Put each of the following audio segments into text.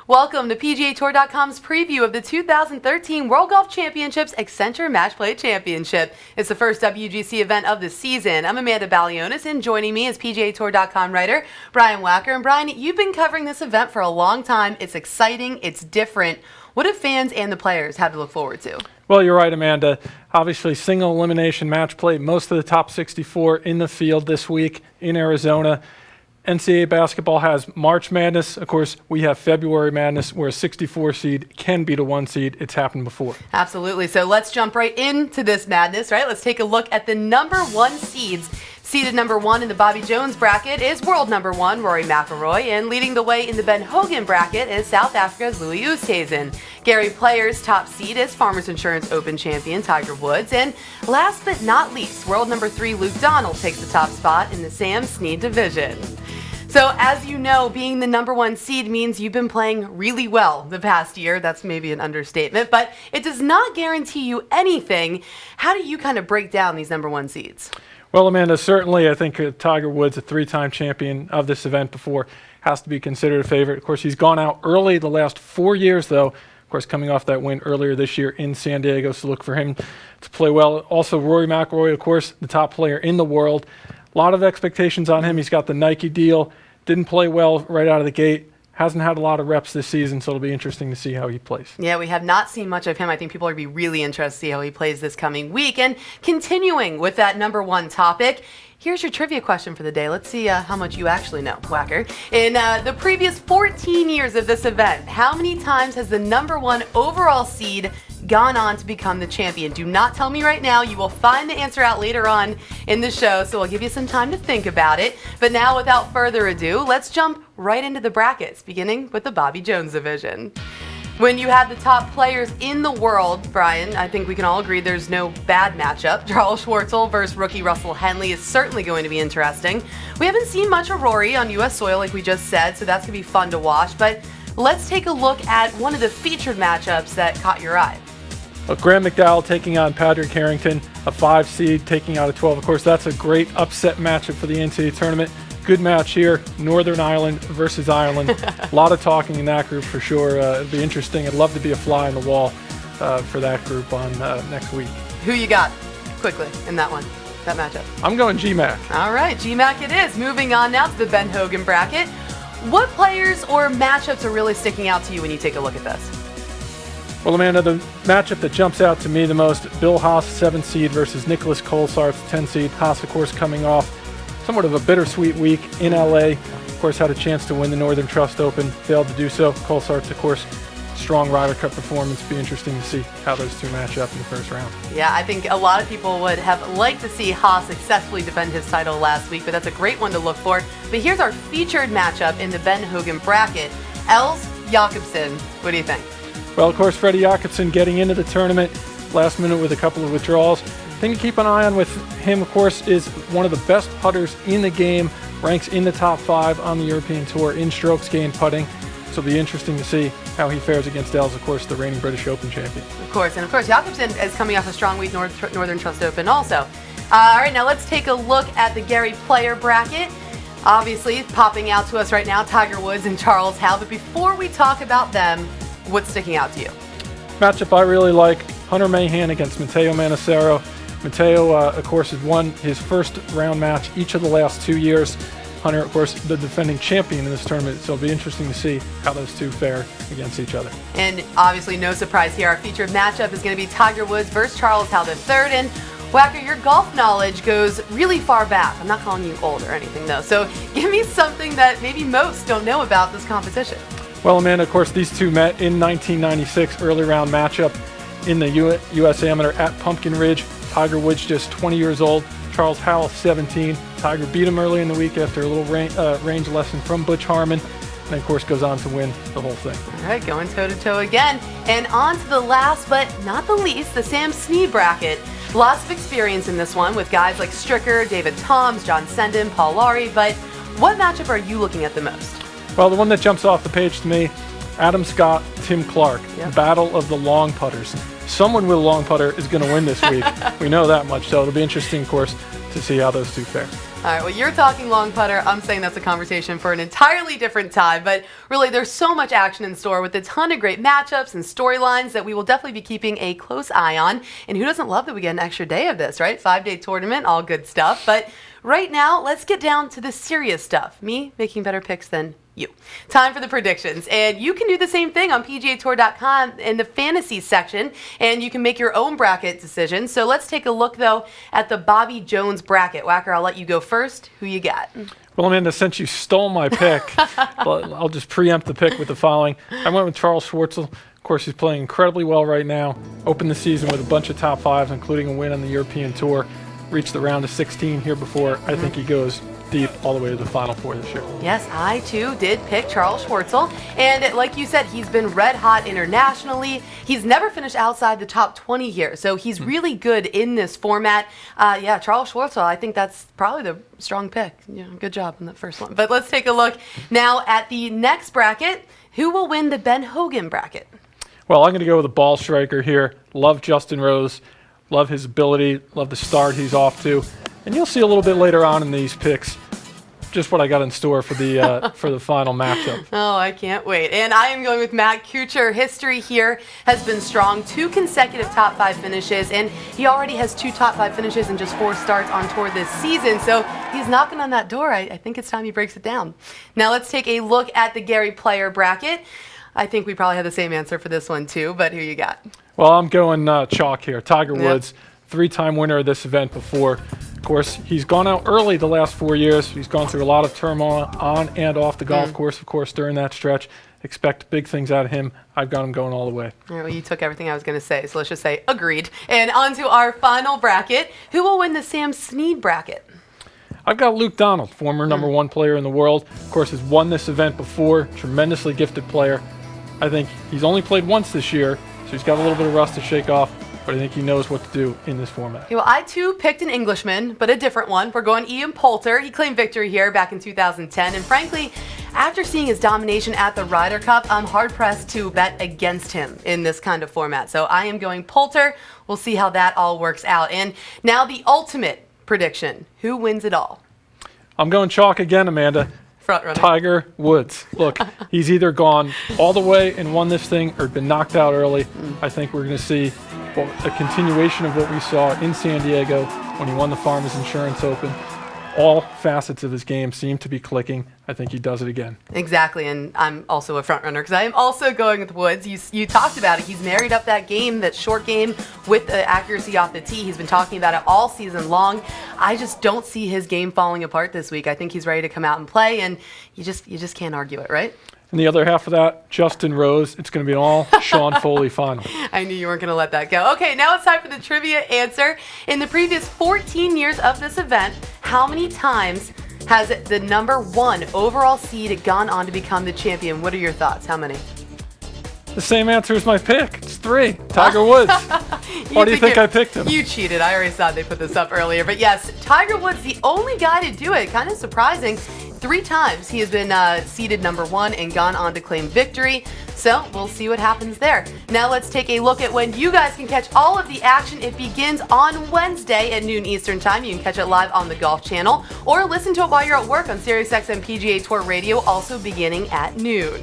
Welcome to PGA TOUR.com's preview of the 2013 World Golf Championships Accenture Match Play Championship. It's the first WGC event of the season. I'm Amanda Balionis, and joining me is PGA TOUR.com writer Brian Wacker. And Brian, you've been covering this event for a long time. It's exciting. It's different. What do fans and the players have to look forward to? Well, you're right, Amanda. Obviously, single elimination match play. Most of the top 64 in the field this week in Arizona. NCAA basketball has March Madness. Of course, we have February Madness, where a 64 seed can beat a 1 seed. It's happened before. Absolutely. So let's jump right into this madness, right? Let's take a look at the number 1 seeds. Seeded number 1 in the Bobby Jones bracket is world number 1, Rory Mcilroy, and leading the way in the Ben Hogan bracket is South Africa's Louis Oosthuizen. Gary Player's top seed is Farmers Insurance Open champion Tiger Woods, and last but not least, world number 3 Luke Donald takes the top spot in the Sam Snead division. So as you know, being the number 1 seed means you've been playing really well the past year. That's maybe an understatement, but it does not guarantee you anything. How do you kind of break down these number 1 seeds? Well, Amanda, certainly I think Tiger Woods, a 3-time champion of this event before, has to be considered a favorite. Of course, he's gone out early the last 4 years, though. Of course, coming off that win earlier this year in San Diego, so look for him to play well. Also, Rory Mcilroy, of course, the top player in the world. A lot of expectations on him. He's got the Nike deal. Didn't play well right out of the gate. Hasn't had a lot of reps this season, so it'll be interesting to see how he plays. Yeah, we have not seen much of him. I think people are going to be really interested to see how he plays this coming week. And continuing with that number 1 topic, here's your trivia question for the day. Let's see how much you actually know, Wacker. In the previous 14 years of this event, how many times has the number 1 overall seed gone on to become the champion? Do not tell me right now. You will find the answer out later on in the show, so I'll give you some time to think about it. But now, without further ado, let's jump right into the brackets, beginning with the Bobby Jones division. When you have the top players in the world, Brian, I think we can all agree there's no bad matchup. Charles Schwartzel versus rookie Russell Henley is certainly going to be interesting. We haven't seen much of Rory on U.S. soil, like we just said, so that's going to be fun to watch. But let's take a look at one of the featured matchups that caught your eye. Graham McDowell taking on Padraig Harrington, a 5 seed taking out a 12. Of course, that's a great upset matchup for the NCAA tournament. Good match here, Northern Ireland versus Ireland. A lot of talking in that group for sure. It'll be interesting. I'd love to be a fly on the wall for that group on next week. Who you got quickly in that one, that matchup? I'm going GMAC. All right, GMAC it is. Moving on now to the Ben Hogan bracket. What players or matchups are really sticking out to you when you take a look at this? Well, Amanda, the matchup that jumps out to me the most, Bill Haas, 7 seed versus Nicholas Colsaerts, 10 seed. Haas, of course, coming off somewhat of a bittersweet week in LA. Of course, had a chance to win the Northern Trust Open, failed to do so. Colsaerts, of course, strong Ryder Cup performance. Be interesting to see how those two match up in the first round. Yeah, I think a lot of people would have liked to see Haas successfully defend his title last week, but that's a great one to look for. But here's our featured matchup in the Ben Hogan bracket. Els Jacobsen. What do you think? Well, of course, Freddie Jacobsen getting into the tournament last minute with a couple of withdrawals. Thing to keep an eye on with him, of course, is one of the best putters in the game, ranks in the top 5 on the European Tour in strokes gained putting. So it'll be interesting to see how he fares against Els, of course, the reigning British Open champion. Of course, Jacobsen is coming off a strong week Northern Trust Open also. All right, now let's take a look at the Gary Player bracket. Obviously, popping out to us right now, Tiger Woods and Charles Howell. But before we talk about them, what's sticking out to you? Matchup I really like, Hunter Mahan against Matteo Manassero. Matteo, of course, has won his first round match each of the last 2 years. Hunter, of course, the defending champion in this tournament, so it'll be interesting to see how those two fare against each other. And obviously, no surprise here, our featured matchup is going to be Tiger Woods versus Charles Howell III. And Wacker, your golf knowledge goes really far back. I'm not calling you old or anything, though. So give me something that maybe most don't know about this competition. Well, Amanda, of course, these two met in 1996, early round matchup in the U.S. Amateur at Pumpkin Ridge. Tiger Woods just 20 years old, Charles Howell 17. Tiger beat him early in the week after a little range lesson from Butch Harmon, and of course goes on to win the whole thing. All right, going toe-to-toe again. And on to the last but not the least, the Sam Snead bracket. Lots of experience in this one with guys like Stricker, David Toms, John Senden, Paul Lawrie, but what matchup are you looking at the most? Well, the one that jumps off the page to me, Adam Scott, Tim Clark, Yep. battle of the long putters. Someone with a long putter is going to win this week. We know that much, so it'll be interesting, of course, to see how those two fare. All right, well, you're talking long putter. I'm saying that's a conversation for an entirely different time. But really, there's so much action in store with a ton of great matchups and storylines that we will definitely be keeping a close eye on. And who doesn't love that we get an extra day of this, right? 5-day tournament, all good stuff. But right now, let's get down to the serious stuff. Me making better picks than you. Time for the predictions. And you can do the same thing on PGAtour.com in the fantasy section, and you can make your own bracket decision. So let's take a look, though, at the Bobby Jones bracket. Wacker, I'll let you go first. Who you got? Well, Amanda, since you stole my pick, I'll just preempt the pick with the following. I went with Charles Schwartzel. Of course, he's playing incredibly well right now. Opened the season with a bunch of top fives, including a win on the European Tour. Reached the round of 16 here before. I think he goes deep all the way to the Final Four this year. Yes, I too did pick Charles Schwartzel. And like you said, he's been red hot internationally. He's never finished outside the top 20 here. So he's really good in this format. Yeah, Charles Schwartzel, I think that's probably the strong pick. Yeah, good job on that first one. But let's take a look now at the next bracket. Who will win the Ben Hogan bracket? Well, I'm going to go with a ball striker here. Love Justin Rose. Love his ability. Love the start he's off to. And you'll see a little bit later on in these picks just what I got in store for the final matchup. Oh, I can't wait. And I am going with Matt Kuchar. History here has been strong. 2 consecutive top 5 finishes, and he already has 2 top 5 finishes and just 4 starts on tour this season. So he's knocking on that door. I think it's time he breaks it down. Now let's take a look at the Gary Player bracket. I think we probably have the same answer for this one too, but who you got? Well, I'm going chalk here. Tiger Woods, 3-time winner of this event before. Of course, he's gone out early the last 4 years. He's gone through a lot of turmoil on and off the golf course, of course, during that stretch. Expect big things out of him. I've got him going all the way. All right, well, you took everything I was going to say, so let's just say agreed. And on to our final bracket. Who will win the Sam Snead bracket? I've got Luke Donald, former number 1 player in the world. Of course, has won this event before. Tremendously gifted player. I think he's only played once this year, so he's got a little bit of rust to shake off. But I think he knows what to do in this format. Okay, well, I too picked an Englishman, but a different one. We're going Ian Poulter. He claimed victory here back in 2010. And frankly, after seeing his domination at the Ryder Cup, I'm hard-pressed to bet against him in this kind of format. So I am going Poulter. We'll see how that all works out. And now the ultimate prediction. Who wins it all? I'm going chalk again, Amanda. Front runner. Tiger Woods. Look, he's either gone all the way and won this thing or been knocked out early. I think we're going to see a continuation of what we saw in San Diego when he won the Farmers Insurance Open. All facets of his game seem to be clicking. I think he does it again. Exactly, and I'm also a front runner because I am also going with Woods. You talked about it. He's married up that game, that short game, with the accuracy off the tee. He's been talking about it all season long. I just don't see his game falling apart this week. I think he's ready to come out and play, and you just can't argue it, right? And the other half of that, Justin Rose. It's going to be an all Sean Foley final. I knew you weren't going to let that go. Okay, now it's time for the trivia answer. In the previous 14 years of this event, how many times has the number 1 overall seed gone on to become the champion? What are your thoughts? How many? The same answer as my pick. It's 3. Tiger Woods. Why do you think I picked him? You cheated. I already saw they put this up earlier. But yes, Tiger Woods, the only guy to do it. Kind of surprising. 3 times he has been seeded number 1 and gone on to claim victory. So we'll see what happens there. Now let's take a look at when you guys can catch all of the action. It begins on Wednesday at noon Eastern Time. You can catch it live on the Golf Channel or listen to it while you're at work on SiriusXM PGA Tour Radio, also beginning at noon.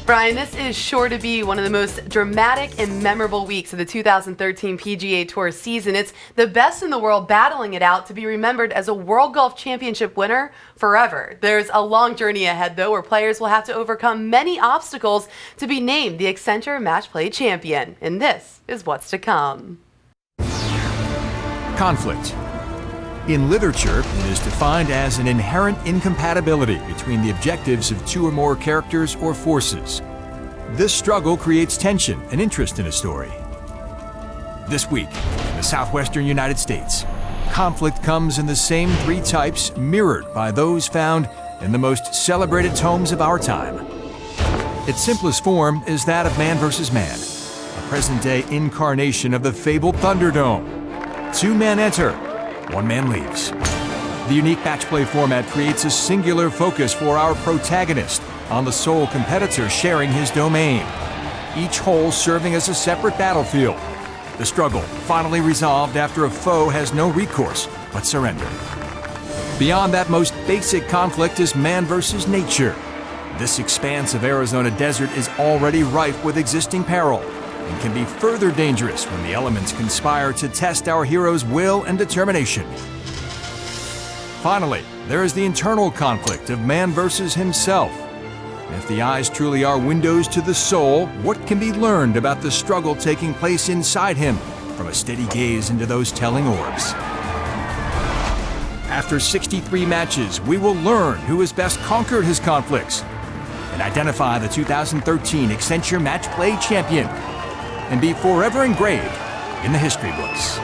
Brian, this is sure to be one of the most dramatic and memorable weeks of the 2013 PGA Tour season. It's the best in the world battling it out to be remembered as a World Golf Championship winner forever. There's a long journey ahead, though, where players will have to overcome many obstacles to be named the Accenture Match Play Champion. And this is what's to come. Conflict. In literature, it is defined as an inherent incompatibility between the objectives of 2 or more characters or forces. This struggle creates tension and interest in a story. This week, in the southwestern United States, conflict comes in the same 3 types mirrored by those found in the most celebrated tomes of our time. Its simplest form is that of man versus man, a present-day incarnation of the fabled Thunderdome. 2 men enter, 1 man leaves. The unique match play format creates a singular focus for our protagonist, on the sole competitor sharing his domain, each hole serving as a separate battlefield. The struggle finally resolved after a foe has no recourse but surrender. Beyond that most basic conflict is man versus nature. This expanse of Arizona desert is already rife with existing peril and can be further dangerous when the elements conspire to test our hero's will and determination. Finally, there is the internal conflict of man versus himself. If the eyes truly are windows to the soul, what can be learned about the struggle taking place inside him from a steady gaze into those telling orbs? After 63 matches, we will learn who has best conquered his conflicts and identify the 2013 Accenture Match Play Champion and be forever engraved in the history books.